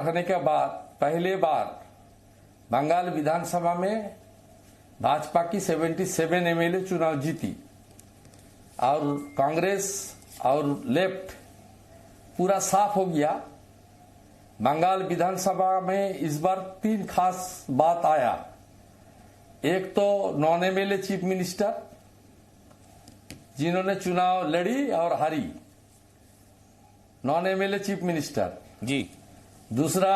रखने के बाद पहले बार बंगाल विधानसभा में भाजपा की 77 एमएलए चुनाव जीती और कांग्रेस और लेफ्ट पूरा साफ हो गया। बंगाल विधानसभा में इस बार 3 खास बात आया। एक तो नॉन एमएलए चीफ मिनिस्टर जिन्होंने चुनाव लड़ी और हारी, नॉन एमएलए चीफ मिनिस्टर जी। दूसरा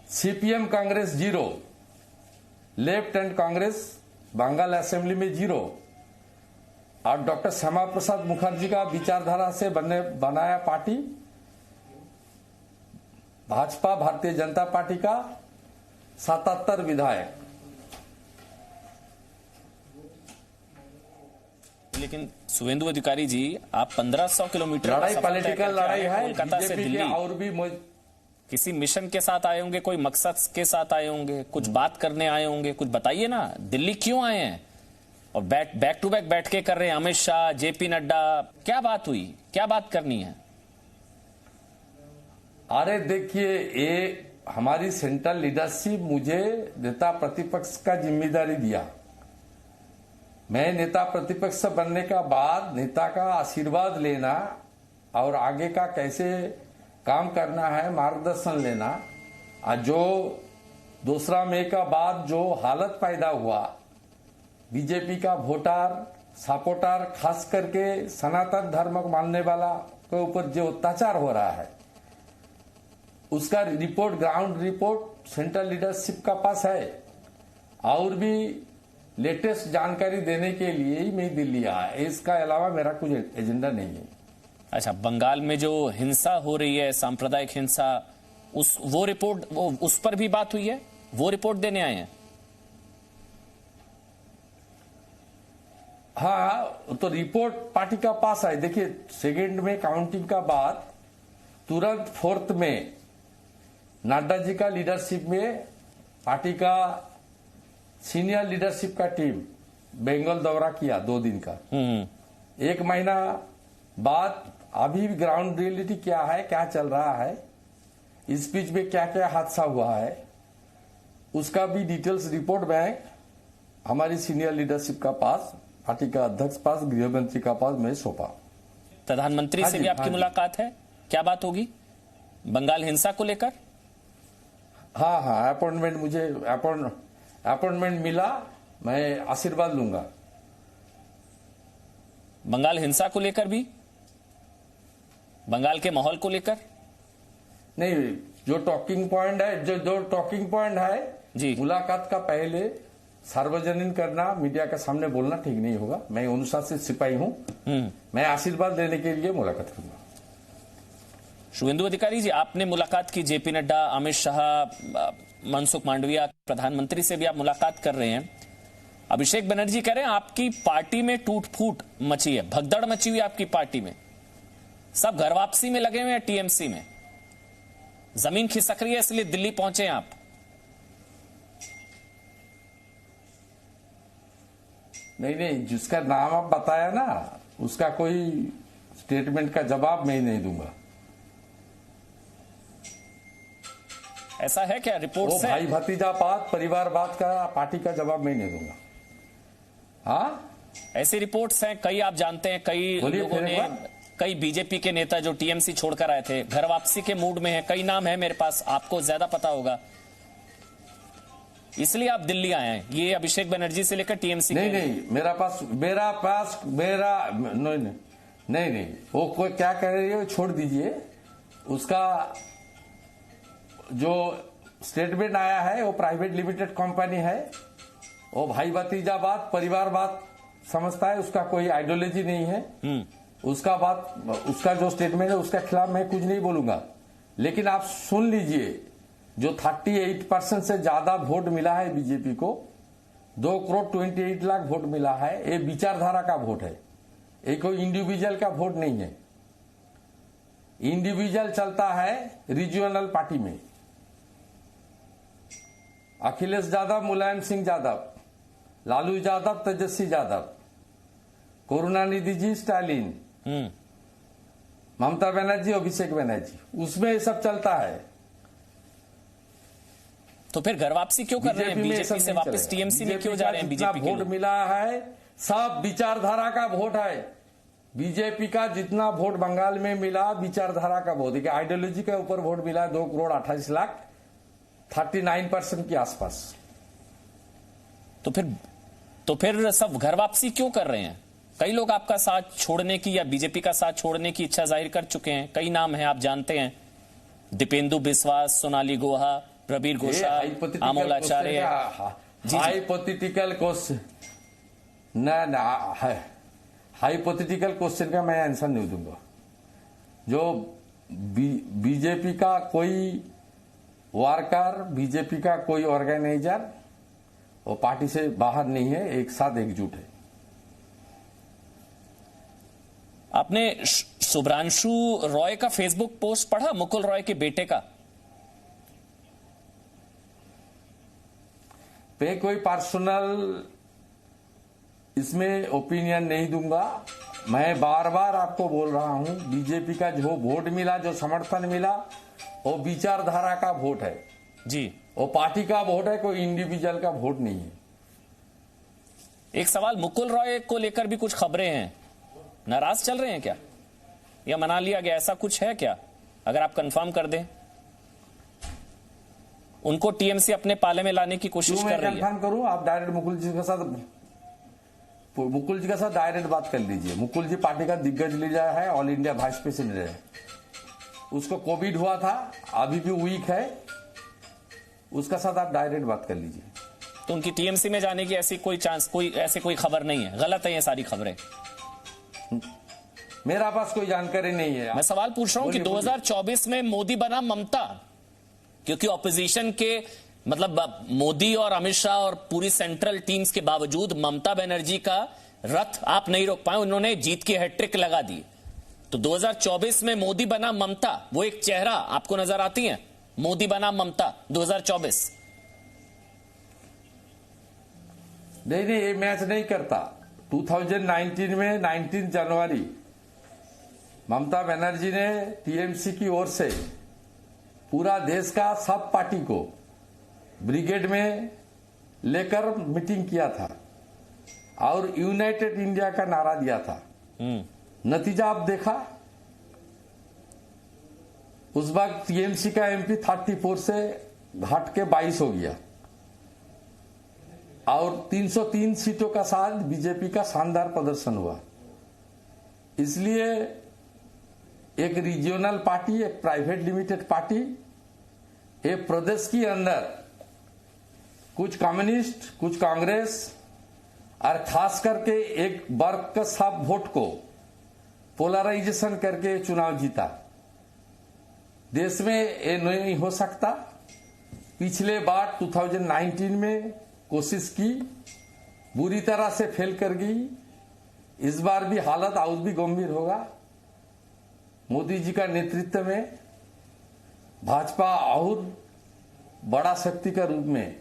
CPM Congress 0, left and Congress Bengal assembly में 0 और डॉक्टर श्यामा प्रसाद मुखर्जी का विचारधारा से बनाया पार्टी भाजपा भारतीय जनता पार्टी का 77 विधायक। लेकिन शुभेंदु अधिकारी जी, आप 1500 किलोमीटर लड़ाई पॉलिटिकल लड़ाई है कोलकाता से दिल्ली, और भी किसी मिशन के साथ आए होंगे, कोई मकसद के साथ आए होंगे, कुछ बात करने आए होंगे, कुछ बताइए ना। दिल्ली क्यों आए हैं और बैक टू बैक बैठ के कर रहे हैं? अमित शाह, जेपी नड्डा, क्या बात हुई, क्या बात करनी है? अरे देखिए, ये हमारी सेंट्रल लीडरशिप मुझे नेता प्रतिपक्ष का जिम्मेदारी दिया। मैं नेता प्रतिपक्ष बनने का बाद नेता का आशीर्वाद लेना और आगे का कैसे काम करना है मार्गदर्शन लेना। और जो दूसरा मई का बाद जो हालत पैदा हुआ, बीजेपी का वोटर सपोर्टर खास करके सनातन धर्म को मानने वाला के ऊपर जो अत्याचार हो रहा है, उसका report, ground report central leadership का पास है। और भी लेटेस्ट जानकारी देने के लिए ही मैं दिल्ली आया, इसका अलावा मेरा कुछ एजेंडा नहीं है। अच्छा, बंगाल में जो हिंसा हो रही है, सांप्रदायिक हिंसा, वो रिपोर्ट, उस पर भी बात हुई है? वो रिपोर्ट देने आए हैं? हाँ, तो रिपोर्ट पार्टी का पास है। देखिए, सेकंड में काउंटिंग का बाद तुरंत 4th में नड्डा जी का लीडरशिप में पार्टी का सीनियर लीडरशिप का टीम बंगाल दौरा किया 2 दिन का। 1 महीना बाद अभी भी ग्राउंड रियलिटी क्या है, क्या चल रहा है, इस बीच में क्या क्या हादसा हुआ है, उसका भी डिटेल्स रिपोर्ट बैंक हमारी सीनियर लीडरशिप का पास, पार्टी का अध्यक्ष पास, गृह मंत्री का पास मैं सौंपा। प्रधानमंत्री से भी आपकी मुलाकात है? क्या बात होगी बंगाल हिंसा को लेकर? हाँ, अपॉइंटमेंट मुझे अपॉइंटमेंट मिला, मैं आशीर्वाद लूंगा। बंगाल हिंसा को लेकर भी, बंगाल के माहौल को लेकर नहीं, जो टॉकिंग पॉइंट है, जो टॉकिंग पॉइंट है जी, मुलाकात का पहले सार्वजनिक करना, मीडिया के सामने बोलना ठीक नहीं होगा। मैं अनुशासित सिपाही हूं, मैं आशीर्वाद लेने के लिए मुलाकात करूंगा। शुभेंदु अधिकारी जी, आपने मुलाकात की जेपी नड्डा, अमित शाह, मनसुख मांडविया, प्रधानमंत्री से भी आप मुलाकात कर रहे हैं। अभिषेक बनर्जी कह रहे हैं आपकी पार्टी में टूट फूट मची है, भगदड़ मची हुई आपकी पार्टी में, सब घर वापसी में लगे हुए हैं, टीएमसी में जमीन खिसक रही है, इसलिए दिल्ली पहुंचे आप। नहीं, जिसका नाम आप बताया ना, उसका कोई स्टेटमेंट का जवाब मैं नहीं दूंगा। ऐसा है क्या? रिपोर्ट वो भाई भतीजा बात, परिवार बात का पार्टी का जवाब मैं नहीं दूंगा। हाँ, ऐसी रिपोर्ट्स हैं, कई आप जानते हैं, कई लोगों ने, कई बीजेपी के नेता जो टीएमसी छोड़कर आए थे घर वापसी के मूड में है, कई नाम है मेरे पास, आपको ज्यादा पता होगा, इसलिए आप दिल्ली आए हैं। ये अभिषेक बनर्जी से लेकर टीएमसी नहीं, मेरा पास नहीं, वो कोई क्या कह रही है छोड़ दीजिए। उसका जो स्टेटमेंट आया है वो प्राइवेट लिमिटेड कंपनी है, वो भाई भतीजा बात, परिवार बात समझता है, उसका कोई आइडियोलॉजी नहीं है। उसका जो स्टेटमेंट है उसके खिलाफ मैं कुछ नहीं बोलूंगा। लेकिन आप सुन लीजिए, जो 38% से ज्यादा वोट मिला है बीजेपी को, 2,28,00,000 वोट मिला है, ये विचारधारा का वोट है, ये कोई इंडिविजुअल का वोट नहीं है। इंडिविजुअल चलता है रीजनल पार्टी में। अखिलेश यादव, मुलायम सिंह यादव, लालू यादव, तेजस्वी यादव, करुणानिधि जी, स्टालिन, ममता बनर्जी, अभिषेक बनर्जी, उसमें ये सब चलता है। तो फिर घर वापसी क्यों कर रहे हैं? बीजेपी से वापस टीएमसी में क्यों जा रहे हैं? बीजेपी वोट मिला है सब विचारधारा का वोट है। बीजेपी का जितना वोट बंगाल में मिला विचारधारा का वोट है। आइडियोलॉजी के ऊपर वोट मिला 2,28,00,000, 39% के आसपास। तो फिर सब घर वापसी क्यों कर रहे हैं? कई लोग आपका साथ छोड़ने की या बीजेपी का साथ छोड़ने की इच्छा जाहिर कर चुके हैं। कई नाम हैं, आप जानते हैं, दीपेंदु बिस्वास, सोनाली गुहा, प्रबीर घोषाल, आमोल आचार्य। हाइपोथेटिकल क्वेश्चन ना है, हाइपोथेटिकल क्वेश्चन का मैं आंसर नहीं दूंगा। जो बीजेपी का कोई वर्कर, बीजेपी का कोई ऑर्गेनाइजर वो पार्टी से बाहर नहीं है, एक साथ एकजुट है। आपने शुभ्रांशु रॉय का फेसबुक पोस्ट पढ़ा, मुकुल रॉय के बेटे का? मैं कोई पर्सनल इसमें ओपिनियन नहीं दूंगा। मैं बार बार आपको बोल रहा हूं, बीजेपी का जो वोट मिला, जो समर्थन मिला, वो विचारधारा का वोट है जी, वो पार्टी का वोट है, कोई इंडिविजुअल का वोट नहीं है। एक सवाल, मुकुल रॉय को लेकर भी कुछ खबरें हैं, नाराज चल रहे हैं क्या, या मना लिया गया, ऐसा कुछ है क्या? अगर आप कंफर्म कर दें। उनको टीएमसी अपने पाले में लाने की कोशिश कर रही है। कंफर्म करूं, आप डायरेक्ट मुकुल जी के साथ डायरेक्ट बात कर लीजिए। मुकुल जी पार्टी का दिग्गज लीडर है, ऑल इंडिया वाइस प्रेसिडेंट है। उसको कोविड हुआ था, अभी भी वीक है, उसका साथ आप डायरेक्ट बात कर लीजिए। तो उनकी टीएमसी में जाने की ऐसी कोई चांस, कोई खबर नहीं है? गलत है ये सारी खबरें? मेरा पास कोई जानकारी नहीं है। मैं सवाल पूछ रहा हूं कि 2024 में मोदी बना ममता, क्योंकि ऑपोजिशन के मतलब मोदी और अमित शाह और पूरी सेंट्रल टीम्स के बावजूद ममता बनर्जी का रथ आप नहीं रोक पाए, उन्होंने जीत की हैट्रिक लगा दी। तो 2024 में मोदी बना ममता, वो एक चेहरा आपको नजर आती है? मोदी बना ममता 2024? नहीं, ये मैच नहीं करता। 2019 में 19 जनवरी ममता बनर्जी ने टीएमसी की ओर से पूरा देश का सब पार्टी को ब्रिगेड में लेकर मीटिंग किया था और यूनाइटेड इंडिया का नारा दिया था। नतीजा आप देखा, उस वक्त टीएमसी का एमपी 34 से घट के 22 हो गया और 303 सीटों का साथ बीजेपी का शानदार प्रदर्शन हुआ। इसलिए एक रीजनल पार्टी, एक प्राइवेट लिमिटेड पार्टी, एक प्रदेश के अंदर कुछ कम्युनिस्ट, कुछ कांग्रेस और खास करके एक वर्ग का सब वोट को पोलराइजेशन करके चुनाव जीता। देश में ये नहीं हो सकता। पिछले बार 2019 में कोशिश की, बुरी तरह से फेल कर गई। इस बार भी हालत और भी गंभीर होगा। मोदी जी का नेतृत्व में भाजपा और बड़ा शक्ति का रूप में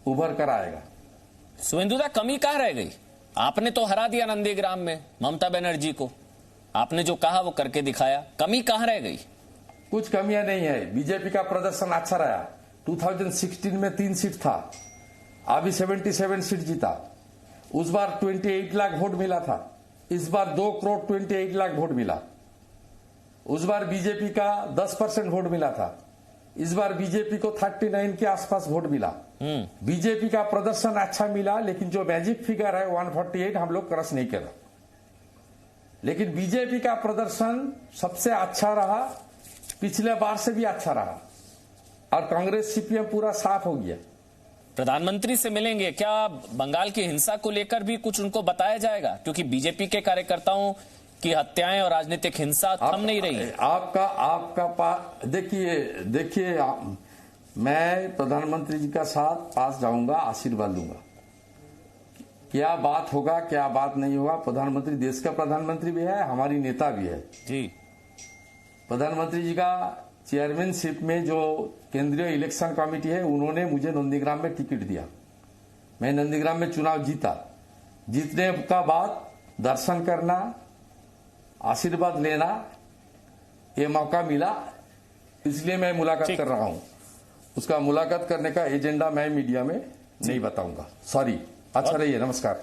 उभर कर आएगा। सुवेंदुदा, कमी कहां रह गई? आपने तो हरा दिया नंदीग्राम में ममता बनर्जी को, आपने जो कहा वो करके दिखाया, कमी कहां रह गई? कुछ कमियां नहीं है। बीजेपी का प्रदर्शन अच्छा रहा। 2016 में 3 सीट था, अभी 77 सीट जीता। उस बार 28 लाख वोट मिला था, इस बार 2,28,00,000 वोट मिला। उस बार बीजेपी का 10% वोट मिला था, इस बार बीजेपी को 39 के आसपास वोट मिला। बीजेपी का प्रदर्शन अच्छा मिला, लेकिन जो मैजिक फिगर है 148 हम लोग क्रॉस नहीं करा। लेकिन बीजेपी का प्रदर्शन सबसे अच्छा रहा, पिछले बार से भी अच्छा रहा और कांग्रेस सीपीएम पूरा साफ हो गया। प्रधानमंत्री से मिलेंगे क्या? बंगाल की हिंसा को लेकर भी कुछ उनको बताया जाएगा? क्योंकि बीजेपी के कार्यकर्ताओं की हत्याएं और राजनीतिक हिंसा थम नहीं रही है। आपका देखिए, मैं प्रधानमंत्री जी का साथ पास जाऊंगा, आशीर्वाद लूंगा। क्या बात होगा, क्या बात नहीं होगा, प्रधानमंत्री देश का प्रधानमंत्री भी है, हमारी नेता भी है जी। प्रधानमंत्री जी का चेयरमैनशिप में जो केंद्रीय इलेक्शन कमेटी है, उन्होंने मुझे नंदीग्राम में टिकट दिया। मैं नंदीग्राम में चुनाव जीता। जीतने का बाद दर्शन करना, आशीर्वाद लेना ये मौका मिला, इसलिए मैं मुलाकात कर रहा हूं। उसका मुलाकात करने का एजेंडा मैं मीडिया में नहीं बताऊंगा, सॉरी। अच्छा रहिए, नमस्कार।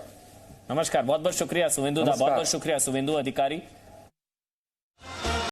नमस्कार, बहुत बहुत शुक्रिया सुवेंदु दा, बहुत बहुत शुक्रिया सुवेंदु अधिकारी।